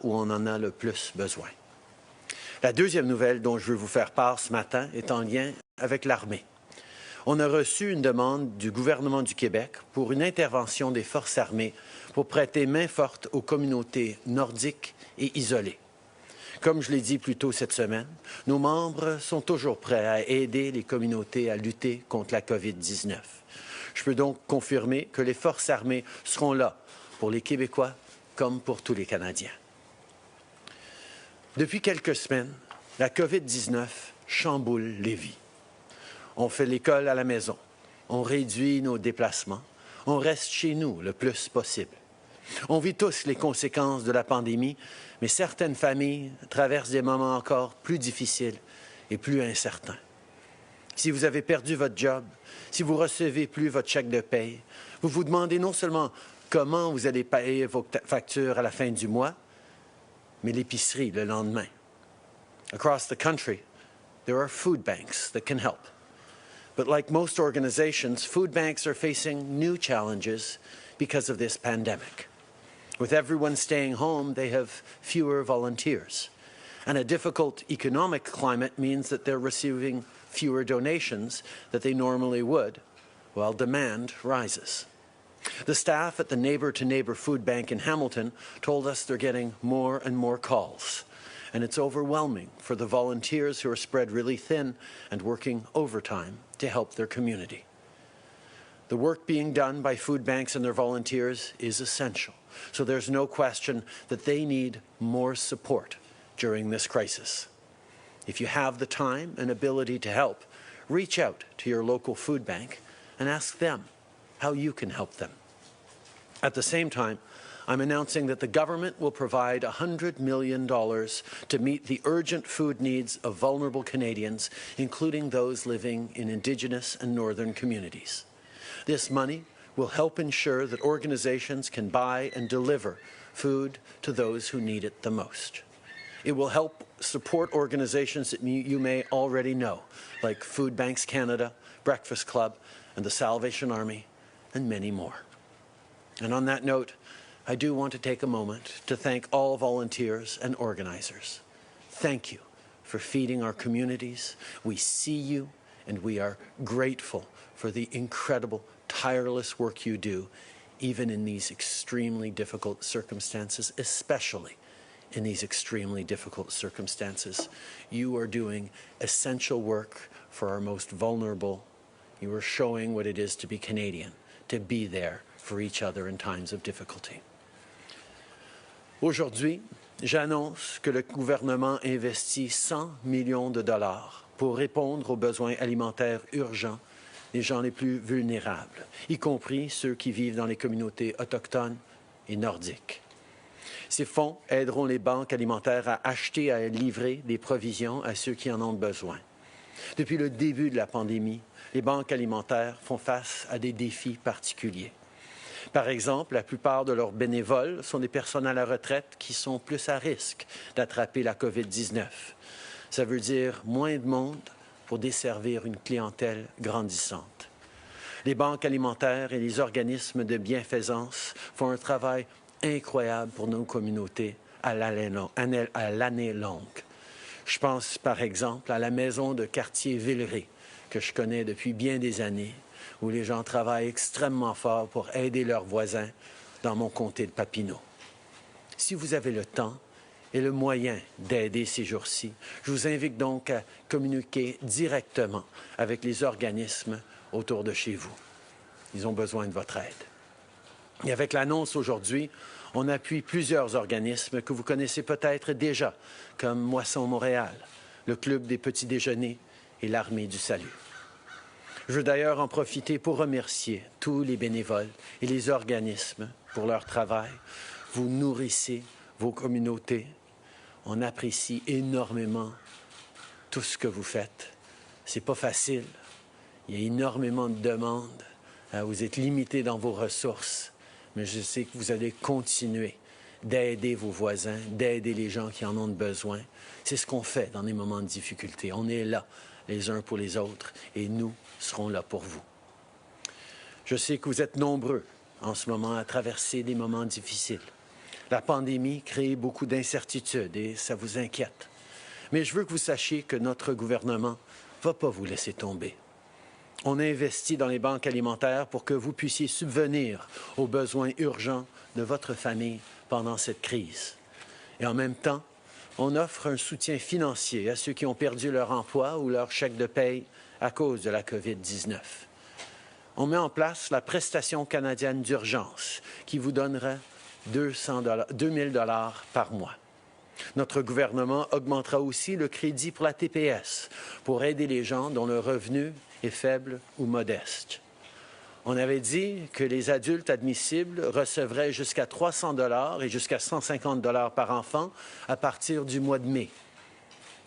où on en a le plus besoin. La deuxième nouvelle dont je veux vous faire part ce matin est en lien avec l'armée. On a reçu une demande du gouvernement du Québec pour une intervention des forces armées pour prêter main forte aux communautés nordiques et isolées. Comme je l'ai dit plus tôt cette semaine, nos membres sont toujours prêts à aider les communautés à lutter contre la COVID-19. Je peux donc confirmer que les forces armées seront là pour les Québécois comme pour tous les Canadiens. Depuis quelques semaines, la COVID-19 chamboule les vies. On fait l'école à la maison, on réduit nos déplacements, on reste chez nous le plus possible. On vit tous les conséquences de la pandémie, mais certaines familles traversent des moments encore plus difficiles et plus incertains. Si vous avez perdu votre job, si vous ne recevez plus votre chèque de paye, vous vous demandez non seulement comment vous allez payer vos factures à la fin du mois, mais l'épicerie le lendemain. Across the country, there are food banks that can help. But like most organizations, food banks are facing new challenges because of this pandemic. With everyone staying home, they have fewer volunteers. And a difficult economic climate means that they're receiving fewer donations that they normally would, while demand rises. The staff at the Neighbour to Neighbour Food Bank in Hamilton told us they're getting more and more calls. And it's overwhelming for the volunteers who are spread really thin and working overtime to help their community. The work being done by food banks and their volunteers is essential, so there's no question that they need more support during this crisis. If you have the time and ability to help, reach out to your local food bank and ask them how you can help them. At the same time, I'm announcing that the government will provide $100 million to meet the urgent food needs of vulnerable Canadians, including those living in Indigenous and Northern communities. This money will help ensure that organizations can buy and deliver food to those who need it the most. It will help support organizations that you may already know, like Food Banks Canada, Breakfast Club, and the Salvation Army, and many more. And on that note, I do want to take a moment to thank all volunteers and organizers. Thank you for feeding our communities. We see you, and we are grateful for the incredible, tireless work you do, even in these extremely difficult circumstances, especially in these extremely difficult circumstances. You are doing essential work for our most vulnerable. You are showing what it is to be Canadian, to be there for each other in times of difficulty. Aujourd'hui, j'annonce que le gouvernement investit 100 millions de dollars pour répondre aux besoins alimentaires urgents des gens les plus vulnérables, y compris ceux qui vivent dans les communautés autochtones et nordiques. Ces fonds aideront les banques alimentaires à acheter et à livrer des provisions à ceux qui en ont besoin. Depuis le début de la pandémie, les banques alimentaires font face à des défis particuliers. Par exemple, la plupart de leurs bénévoles sont des personnes à la retraite qui sont plus à risque d'attraper la COVID-19. Ça veut dire moins de monde pour desservir une clientèle grandissante. Les banques alimentaires et les organismes de bienfaisance font un travail incroyable pour nos communautés à l'année longue. Je pense par exemple à la maison de quartier Villeray, que je connais depuis bien des années, où les gens travaillent extrêmement fort pour aider leurs voisins dans mon comté de Papineau. Si vous avez le temps et le moyen d'aider ces jours-ci, je vous invite donc à communiquer directement avec les organismes autour de chez vous. Ils ont besoin de votre aide. Et avec l'annonce aujourd'hui, on appuie plusieurs organismes que vous connaissez peut-être déjà, comme Moisson Montréal, le Club des petits déjeuners et l'Armée du Salut. Je veux d'ailleurs en profiter pour remercier tous les bénévoles et les organismes pour leur travail. Vous nourrissez vos communautés. On apprécie énormément tout ce que vous faites. C'est pas facile. Il y a énormément de demandes. Vous êtes limité dans vos ressources. Mais je sais que vous allez continuer d'aider vos voisins, d'aider les gens qui en ont besoin. C'est ce qu'on fait dans des moments de difficulté. On est là les uns pour les autres et nous serons là pour vous. Je sais que vous êtes nombreux en ce moment à traverser des moments difficiles. La pandémie crée beaucoup d'incertitudes et ça vous inquiète. Mais je veux que vous sachiez que notre gouvernement ne va pas vous laisser tomber. On a investi dans les banques alimentaires pour que vous puissiez subvenir aux besoins urgents de votre famille pendant cette crise. Et en même temps, on offre un soutien financier à ceux qui ont perdu leur emploi ou leur chèque de paye à cause de la COVID-19. On met en place la prestation canadienne d'urgence qui vous donnera 2 000 $ par mois. Notre gouvernement augmentera aussi le crédit pour la TPS pour aider les gens dont le revenu est faible ou modeste. On avait dit que les adultes admissibles recevraient jusqu'à 300 $ et jusqu'à 150 $ par enfant à partir du mois de mai.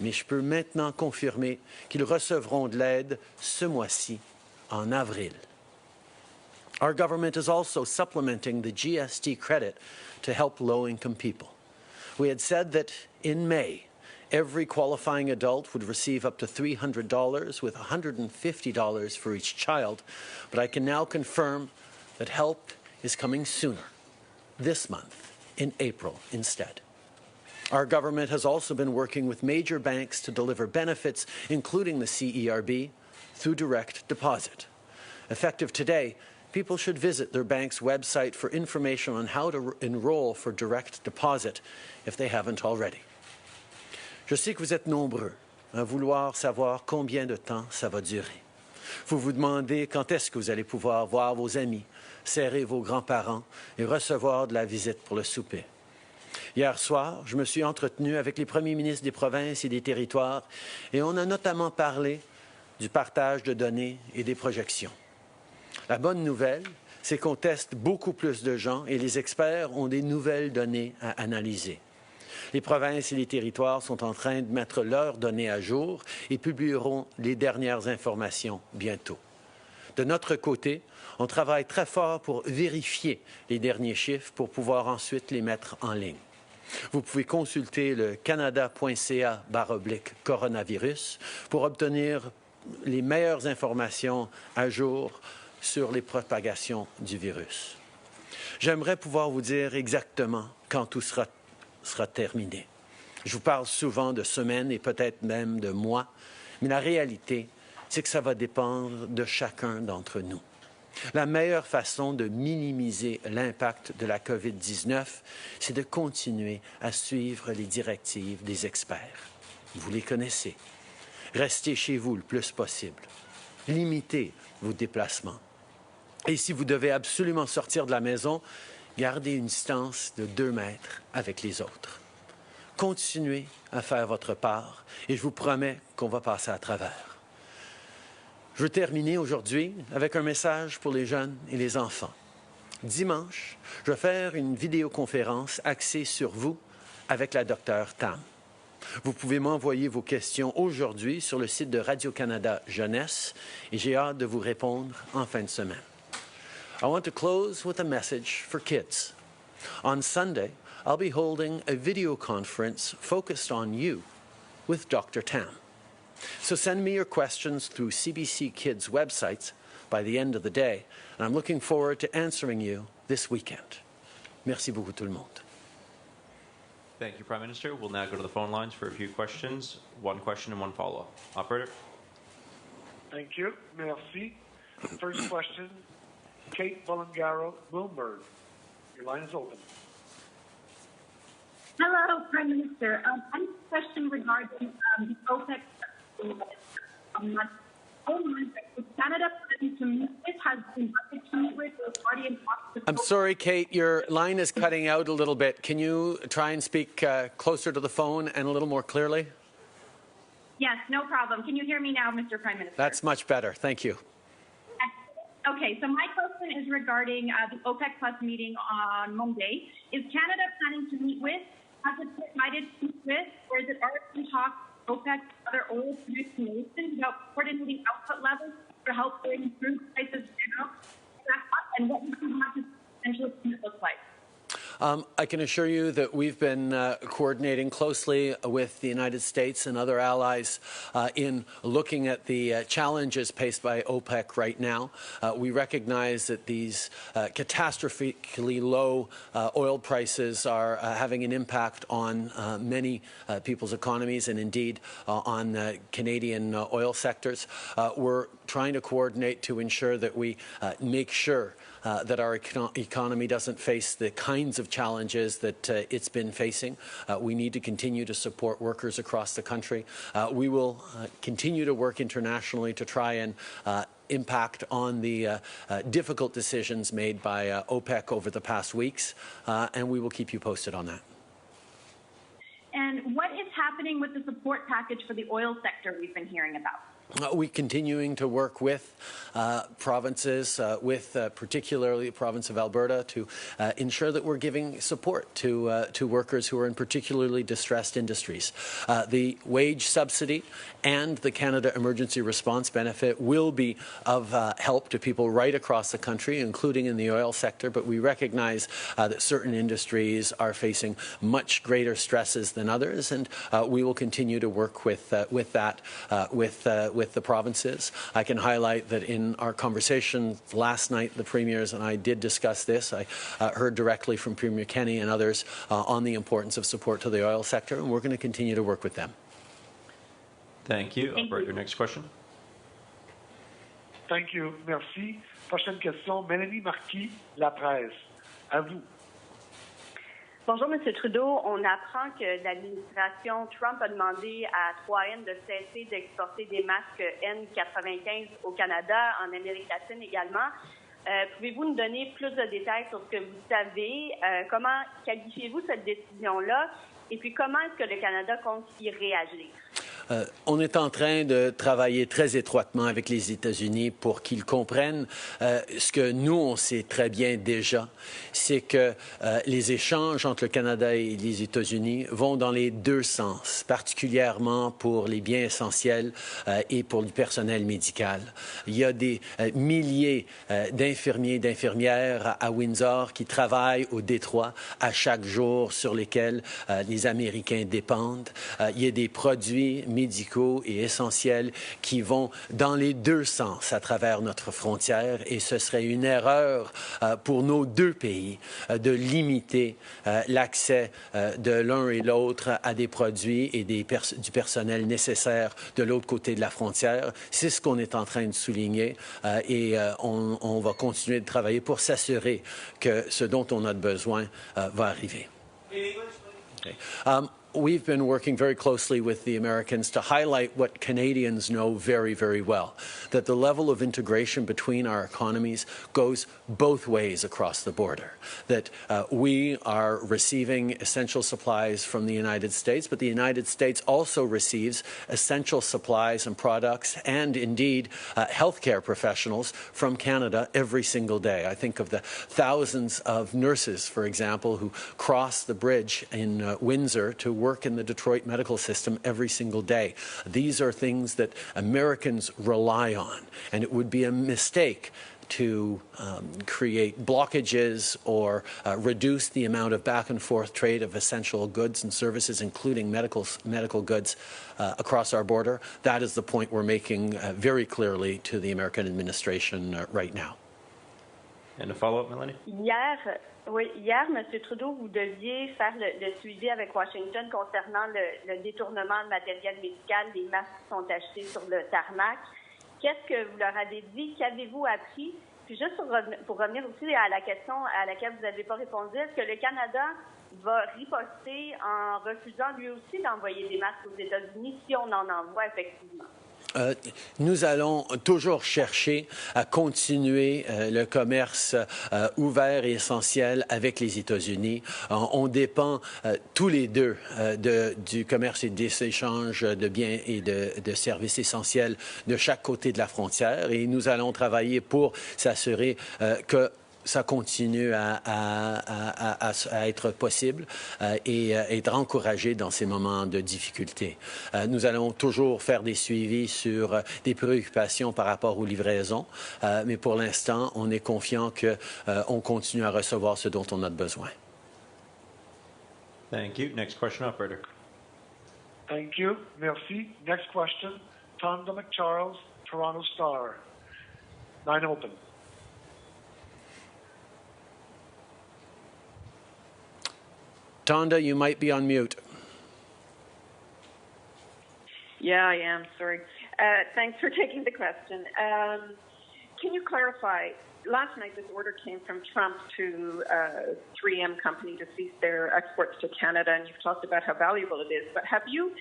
Mais je peux maintenant confirmer qu'ils recevront de l'aide ce mois-ci, en avril. Our government is also supplementing the GST credit to help low-income people. We had said that in May, every qualifying adult would receive up to $300 with $150 for each child, but I can now confirm that help is coming sooner, this month, in April instead. Our government has also been working with major banks to deliver benefits, including the CERB, through direct deposit. Effective today, people should visit their bank's website for information on how to enroll for direct deposit if they haven't already. Je sais que vous êtes nombreux à vouloir savoir combien de temps ça va durer. Vous vous demandez quand est-ce que vous allez pouvoir voir vos amis, serrer vos grands-parents et recevoir de la visite pour le souper. Hier soir, je me suis entretenu avec les premiers ministres des provinces et des territoires et on a notamment parlé du partage de données et des projections. La bonne nouvelle, c'est qu'on teste beaucoup plus de gens et les experts ont des nouvelles données à analyser. Les provinces et les territoires sont en train de mettre leurs données à jour et publieront les dernières informations bientôt. De notre côté, on travaille très fort pour vérifier les derniers chiffres pour pouvoir ensuite les mettre en ligne. Vous pouvez consulter le canada.ca/coronavirus pour obtenir les meilleures informations à jour sur les propagations du virus. J'aimerais pouvoir vous dire exactement quand tout sera terminé. Je vous parle souvent de semaines et peut-être même de mois, mais la réalité, c'est que ça va dépendre de chacun d'entre nous. La meilleure façon de minimiser l'impact de la COVID-19, c'est de continuer à suivre les directives des experts. Vous les connaissez. Restez chez vous le plus possible. Limitez vos déplacements. Et si vous devez absolument sortir de la maison, gardez une distance de 2 mètres avec les autres. Continuez à faire votre part et je vous promets qu'on va passer à travers. Je veux terminer aujourd'hui avec un message pour les jeunes et les enfants. Dimanche, je vais faire une vidéoconférence axée sur vous avec la Dr Tam. Vous pouvez m'envoyer vos questions aujourd'hui sur le site de Radio-Canada Jeunesse et j'ai hâte de vous répondre en fin de semaine. I want to close with a message for kids. On Sunday, I'll be holding a video conference focused on you with Dr. Tam. So send me your questions through CBC Kids' websites by the end of the day, and I'm looking forward to answering you this weekend. Merci beaucoup tout le monde. Thank you, Prime Minister. We'll now go to the phone lines for a few questions. One question and one follow-up. Operator? Thank you. Merci. First question, Kate Bolingaro, Bloomberg. Your line is open. Hello, Prime Minister. I have a question regarding the OPEC. Canada planning to meet with, has been invited to meet with the party and talk. I'm sorry, Kate, your line is cutting out a little bit. Can you try and speak closer to the phone and a little more clearly? Yes, no problem. Can you hear me now, Mr. Prime Minister? That's much better. Thank you. Okay, so my question is regarding the OPEC Plus meeting on Monday. Is Canada planning to meet with, has it decided to meet with, or is it already talked OPEC, other oil-producing nations, about coordinating output levels to help bring crude prices down? And what would you want this potential look like? I can assure you that we've been coordinating closely with the United States and other allies in looking at the challenges faced by OPEC right now. We recognize that these catastrophically low oil prices are having an impact on many people's economies and indeed on Canadian oil sectors. We're trying to coordinate to ensure that we make sure that our economy doesn't face the kinds of challenges that it's been facing. We need to continue to support workers across the country. We will continue to work internationally to try and impact on the difficult decisions made by OPEC over the past weeks, and we will keep you posted on that. And what is happening with the support package for the oil sector we've been hearing about? We're continuing to work with provinces, particularly the province of Alberta, to ensure that we're giving support to workers who are in particularly distressed industries. The wage subsidy and the Canada Emergency Response Benefit will be of help to people right across the country, including in the oil sector, but we recognize that certain industries are facing much greater stresses than others, and we will continue to work with the provinces. I can highlight that in our conversation last night, the premiers and I did discuss this. I heard directly from Premier Kenney and others on the importance of support to the oil sector, and we're going to continue to work with them. Thank you. Operator, next question. Thank you. Merci. Prochaine question, Mélanie Marquis, La Presse. À vous. Bonjour, M. Trudeau. On apprend que l'administration Trump a demandé à 3M de cesser d'exporter des masques N95 au Canada, en Amérique latine également. Pouvez-vous nous donner plus de détails sur ce que vous savez? Comment qualifiez-vous cette décision-là? Et puis, comment est-ce que le Canada compte y réagir? On est en train de travailler très étroitement avec les États-Unis pour qu'ils comprennent ce que nous, on sait très bien déjà, c'est que les échanges entre le Canada et les États-Unis vont dans les deux sens, particulièrement pour les biens essentiels et pour le personnel médical. Il y a des milliers d'infirmiers et d'infirmières à Windsor qui travaillent au Détroit à chaque jour sur lesquels les Américains dépendent. Il y a des produits médicaux et essentiels qui vont dans les deux sens à travers notre frontière et ce serait une erreur pour nos deux pays de limiter l'accès de l'un et l'autre à des produits et du personnel nécessaire de l'autre côté de la frontière. C'est ce qu'on est en train de souligner et on va continuer de travailler pour s'assurer que ce dont on a besoin va arriver. Okay. We've been working very closely with the Americans to highlight what Canadians know very, very well, that the level of integration between our economies goes both ways across the border, that we are receiving essential supplies from the United States, but the United States also receives essential supplies and products and indeed healthcare professionals from Canada every single day. I think of the thousands of nurses, for example, who cross the bridge in Windsor to work in the Detroit medical system every single day. These are things that Americans rely on, and it would be a mistake to create blockages or reduce the amount of back and forth trade of essential goods and services, including medical goods, across our border. That is the point we're making very clearly to the American administration right now. And a follow-up, Melanie? Hier, M. Trudeau, vous deviez faire le suivi avec Washington concernant le détournement de matériel médical, des masques qui sont achetés sur le tarmac. Qu'est-ce que vous leur avez dit? Qu'avez-vous appris? Puis juste pour revenir aussi à la question à laquelle vous n'avez pas répondu, est-ce que le Canada va riposter en refusant lui aussi d'envoyer des masques aux États-Unis si on en envoie effectivement? Nous allons toujours chercher à continuer le commerce ouvert et essentiel avec les États-Unis. On dépend tous les deux du commerce et des échanges de biens et de services essentiels de chaque côté de la frontière et nous allons travailler pour s'assurer que ça continue à être possible et être encouragé dans ces moments de difficulté. Nous allons toujours faire des suivis sur des préoccupations par rapport aux livraisons, mais pour l'instant, on est confiant qu'on continue à recevoir ce dont on a besoin. Thank you. Next question, operator. Thank you. Merci. Next question, Tonda McCharles, Toronto Star. Line open. Tonda, you might be on mute. Yeah, I am. Sorry. Thanks for taking the question. Can you clarify? Last night, this order came from Trump to 3M company to cease their exports to Canada, and you've talked about how valuable it is. But have you,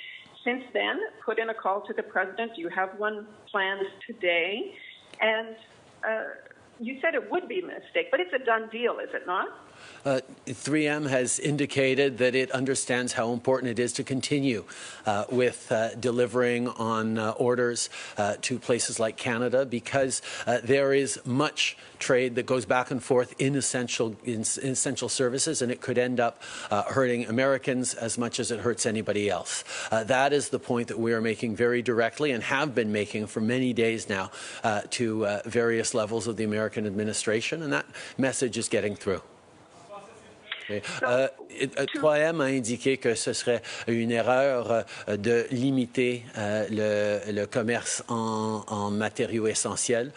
since then, put in a call to the president? Do you have one planned today? And you said it would be a mistake, but it's a done deal, is it not? 3M has indicated that it understands how important it is to continue with delivering on orders to places like Canada, because there is much trade that goes back and forth in essential services, and it could end up hurting Americans as much as it hurts anybody else. That is the point that we are making very directly and have been making for many days now to various levels of the American administration, and that message is getting through. 3M a indiqué que ce serait une erreur de limiter le commerce en matériaux essentiels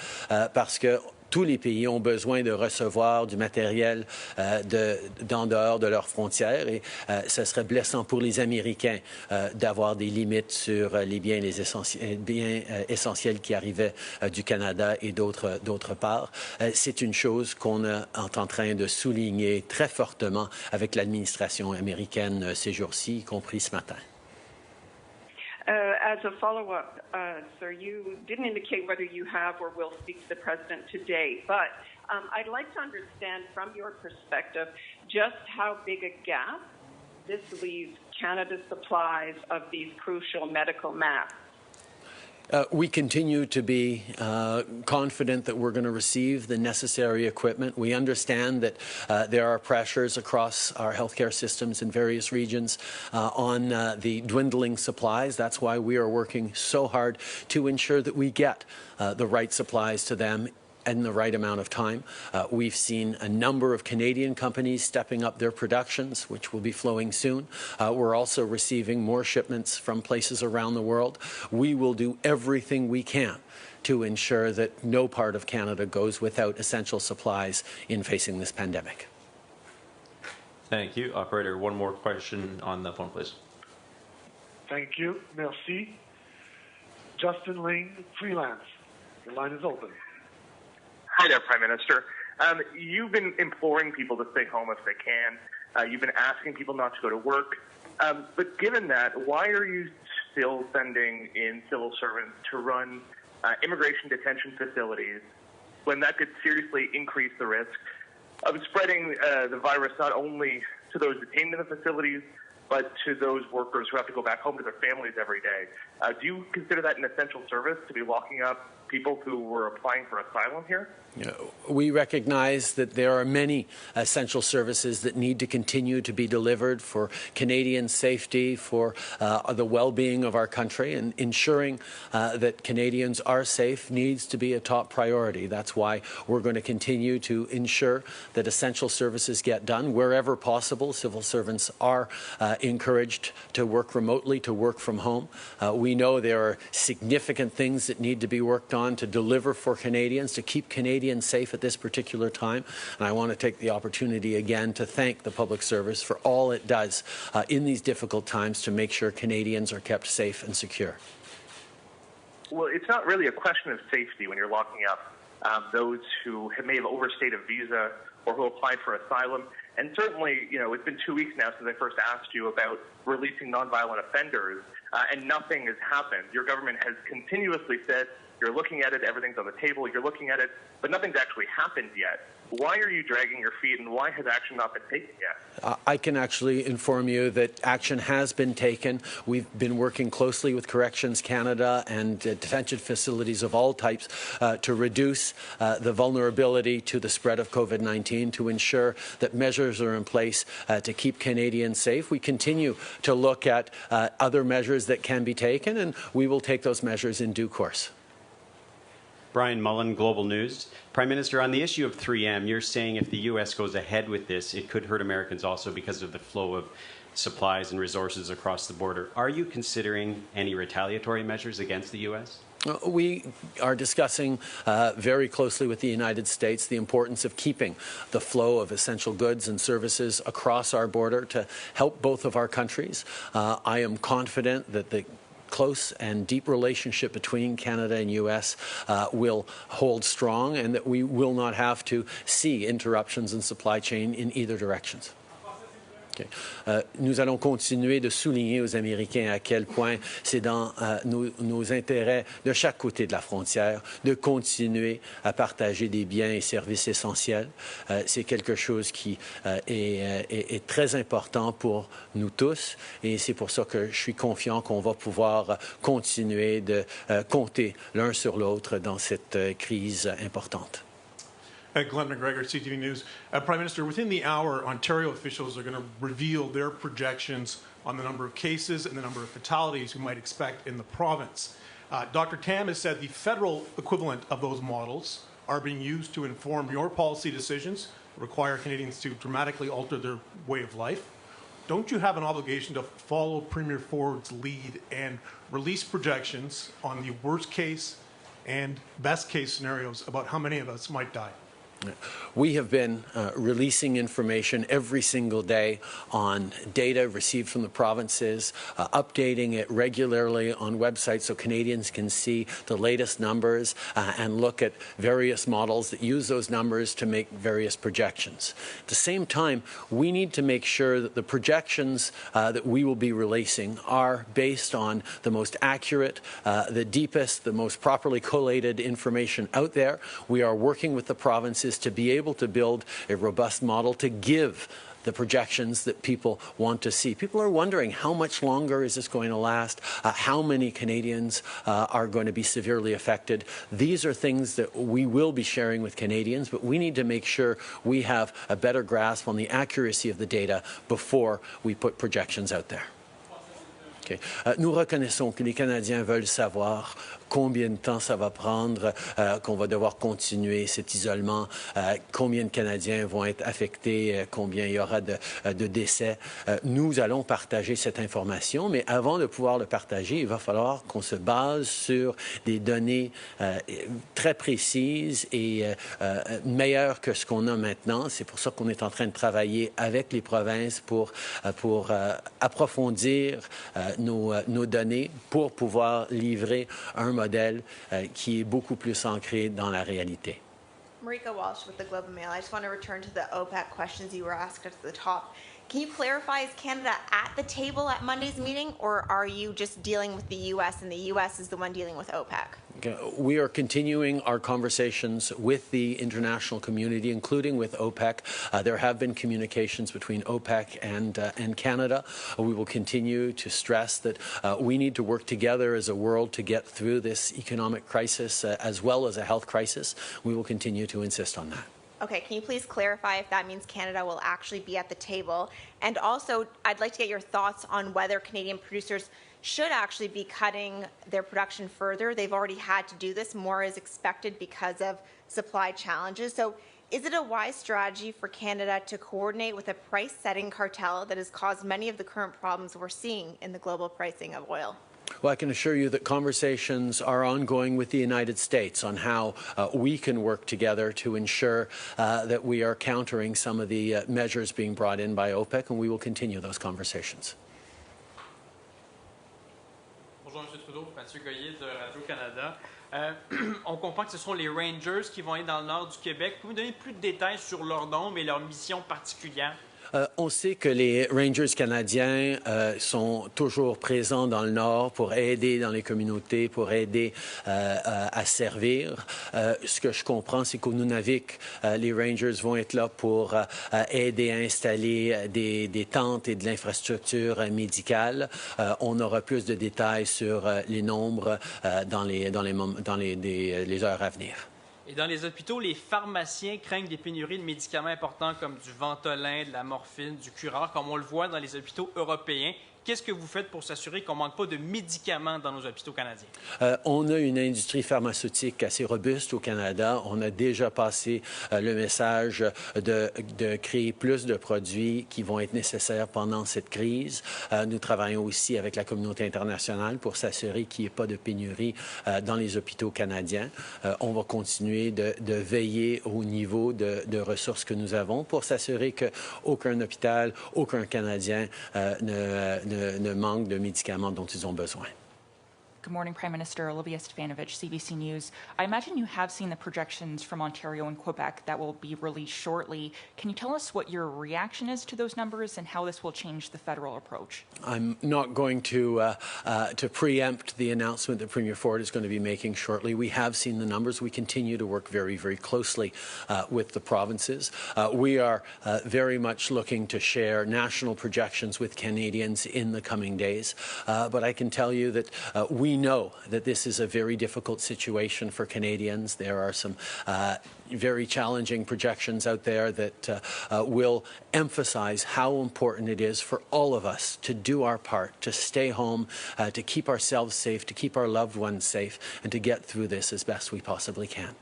parce que tous les pays ont besoin de recevoir du matériel d'en dehors de leurs frontières et ce serait blessant pour les Américains d'avoir des limites sur les biens essentiels qui arrivaient du Canada et d'autre part. C'est une chose qu'on est en train de souligner très fortement avec l'administration américaine ces jours-ci, y compris ce matin. As a follow-up, sir, you didn't indicate whether you have or will speak to the president today, but I'd like to understand from your perspective just how big a gap this leaves Canada's supplies of these crucial medical masks. We continue to be confident that we're going to receive the necessary equipment. We understand that there are pressures across our healthcare systems in various regions on the dwindling supplies. That's why we are working so hard to ensure that we get the right supplies to them in the right amount of time. We've seen a number of Canadian companies stepping up their productions, which will be flowing soon. We're also receiving more shipments from places around the world. We will do everything we can to ensure that no part of Canada goes without essential supplies in facing this pandemic. Thank you. Operator, one more question on the phone, please. Thank you. Merci. Justin Ling, freelance. Your line is open. Hi there, Prime Minister. You've been imploring people to stay home if they can. You've been asking people not to go to work. But given that, why are you still sending in civil servants to run immigration detention facilities when that could seriously increase the risk of spreading the virus not only to those detained in the facilities, but to those workers who have to go back home to their families every day? Do you consider that an essential service to be locking up people who were applying for asylum here? We recognize that there are many essential services that need to continue to be delivered for Canadian safety, for the well-being of our country, and ensuring that Canadians are safe needs to be a top priority. That's why we're going to continue to ensure that essential services get done wherever possible. Civil servants are encouraged to work remotely, to work from home. We know there are significant things that need to be worked on to deliver for Canadians, to keep Canadians safe at this particular time. And I want to take the opportunity again to thank the public service for all it does in these difficult times to make sure Canadians are kept safe and secure. Well, it's not really a question of safety when you're locking up those who may have overstayed a visa or who applied for asylum. And certainly, it's been 2 weeks now since I first asked you about releasing nonviolent offenders, and nothing has happened. Your government has continuously said, you're looking at it, everything's on the table, you're looking at it, but nothing's actually happened yet. Why are you dragging your feet, and why has action not been taken yet? I can actually inform you that action has been taken. We've been working closely with Corrections Canada and detention facilities of all types to reduce the vulnerability to the spread of COVID-19, to ensure that measures are in place to keep Canadians safe. We continue to look at other measures that can be taken, and we will take those measures in due course. Brian Mullen, Global News. Prime Minister, on the issue of 3M, you're saying if the U.S. goes ahead with this, it could hurt Americans also because of the flow of supplies and resources across the border. Are you considering any retaliatory measures against the U.S.? We are discussing very closely with the United States the importance of keeping the flow of essential goods and services across our border to help both of our countries. I am confident that the close and deep relationship between Canada and U.S. Will hold strong and that we will not have to see interruptions in supply chain in either directions. Nous allons continuer de souligner aux Américains à quel point c'est dans nos intérêts de chaque côté de la frontière de continuer à partager des biens et services essentiels. C'est quelque chose qui est très important pour nous tous et c'est pour ça que je suis confiant qu'on va pouvoir continuer de compter l'un sur l'autre dans cette crise importante. Glenn McGregor, CTV News. Prime Minister, within the hour, Ontario officials are going to reveal their projections on the number of cases and the number of fatalities we might expect in the province. Dr. Tam has said the federal equivalent of those models are being used to inform your policy decisions, require Canadians to dramatically alter their way of life. Don't you have an obligation to follow Premier Ford's lead and release projections on the worst case and best case scenarios about how many of us might die? We have been releasing information every single day on data received from the provinces, updating it regularly on websites so Canadians can see the latest numbers and look at various models that use those numbers to make various projections. At the same time, we need to make sure that the projections that we will be releasing are based on the most accurate, the deepest, the most properly collated information out there. We are working with the provinces to be able to build a robust model to give the projections that people want to see. People are wondering how much longer is this going to last, how many Canadians are going to be severely affected. These are things that we will be sharing with Canadians, but we need to make sure we have a better grasp on the accuracy of the data before we put projections out there. Okay. Nous reconnaissons que les Canadiens veulent savoir combien de temps ça va prendre, qu'on va devoir continuer cet isolement, combien de Canadiens vont être affectés, combien il y aura de décès. Nous allons partager cette information, mais avant de pouvoir le partager, il va falloir qu'on se base sur des données très précises et meilleures que ce qu'on a maintenant. C'est pour ça qu'on est en train de travailler avec les provinces pour approfondir nos données pour pouvoir livrer un modèle qui est beaucoup plus ancré dans la réalité. Marika Walsh with the Globe and Mail. I just want to return to the OPEC questions you were asked at the top. Can you clarify, is Canada at the table at Monday's meeting, or are you just dealing with the U.S. and the U.S. is the one dealing with OPEC? We are continuing our conversations with the international community, including with OPEC. There have been communications between OPEC and Canada. We will continue to stress that we need to work together as a world to get through this economic crisis as well as a health crisis. We will continue to insist on that. Okay, can you please clarify if that means Canada will actually be at the table? And also, I'd like to get your thoughts on whether Canadian producers should actually be cutting their production further. They've already had to do this. More is expected because of supply challenges. So is it a wise strategy for Canada to coordinate with a price-setting cartel that has caused many of the current problems we're seeing in the global pricing of oil? Well, I can assure you that conversations are ongoing with the United States on how we can work together to ensure that we are countering some of the measures being brought in by OPEC, and we will continue those conversations. Bonjour, M. Trudeau. Mathieu Goyer de Radio-Canada. On comprend que ce sont les Rangers qui vont aller dans le nord du Québec. Pouvez-vous donner plus de détails sur leur nom et leur mission particulière? On sait que les Rangers canadiens sont toujours présents dans le Nord pour aider dans les communautés, pour aider à servir. Ce que je comprends, c'est qu'au Nunavik, les Rangers vont être là pour aider à installer des tentes et de l'infrastructure médicale. On aura plus de détails sur les nombres dans les heures à venir. Et dans les hôpitaux, les pharmaciens craignent des pénuries de médicaments importants comme du Ventolin, de la morphine, du Curare, comme on le voit dans les hôpitaux européens. qu'est-ce que vous faites pour s'assurer qu'on ne manque pas de médicaments dans nos hôpitaux canadiens? On a une industrie pharmaceutique assez robuste au Canada. On a déjà passé le message de créer plus de produits qui vont être nécessaires pendant cette crise. Nous travaillons aussi avec la communauté internationale pour s'assurer qu'il n'y ait pas de pénurie dans les hôpitaux canadiens. On va continuer de veiller au niveau de ressources que nous avons pour s'assurer qu'aucun hôpital, aucun Canadien ne manque de médicaments dont ils ont besoin. Good morning, Prime Minister. Olivia Stefanovich, CBC News. I imagine you have seen the projections from Ontario and Quebec that will be released shortly. Can you tell us what your reaction is to those numbers and how this will change the federal approach? I'm not going to preempt the announcement that Premier Ford is going to be making shortly. We have seen the numbers. We continue to work very, very closely with the provinces. We are very much looking to share national projections with Canadians in the coming days. But I can tell you that we know that this is a very difficult situation for Canadians. There are some very challenging projections out there that will emphasize how important it is for all of us to do our part, to stay home, to keep ourselves safe, to keep our loved ones safe, and to get through this as best we possibly can.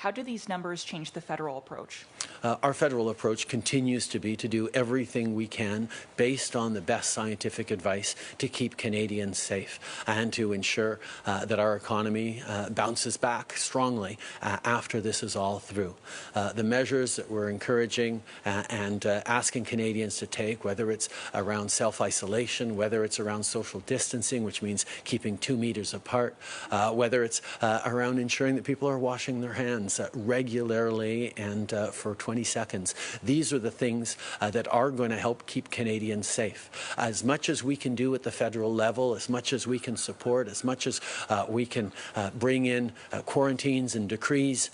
How do these numbers change the federal approach? Our federal approach continues to be to do everything we can based on the best scientific advice to keep Canadians safe and to ensure that our economy bounces back strongly after this is all through. The measures that we're encouraging and asking Canadians to take, whether it's around self-isolation, whether it's around social distancing, which means keeping 2 meters apart, whether it's around ensuring that people are washing their hands regularly and for 20 seconds. These are the things that are going to help keep Canadians safe. As much as we can do at the federal level, as much as we can support, as much as we can bring in quarantines and decrees,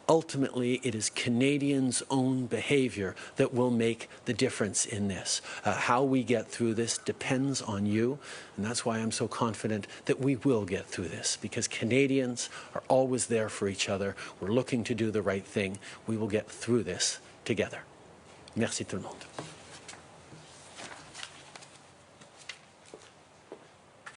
ultimately, it is Canadians' own behaviour that will make the difference in this. How we get through this depends on you, and that's why I'm so confident that we will get through this, because Canadians are always there for each other. We're looking to do the right thing. We will get through this together. Merci tout le monde.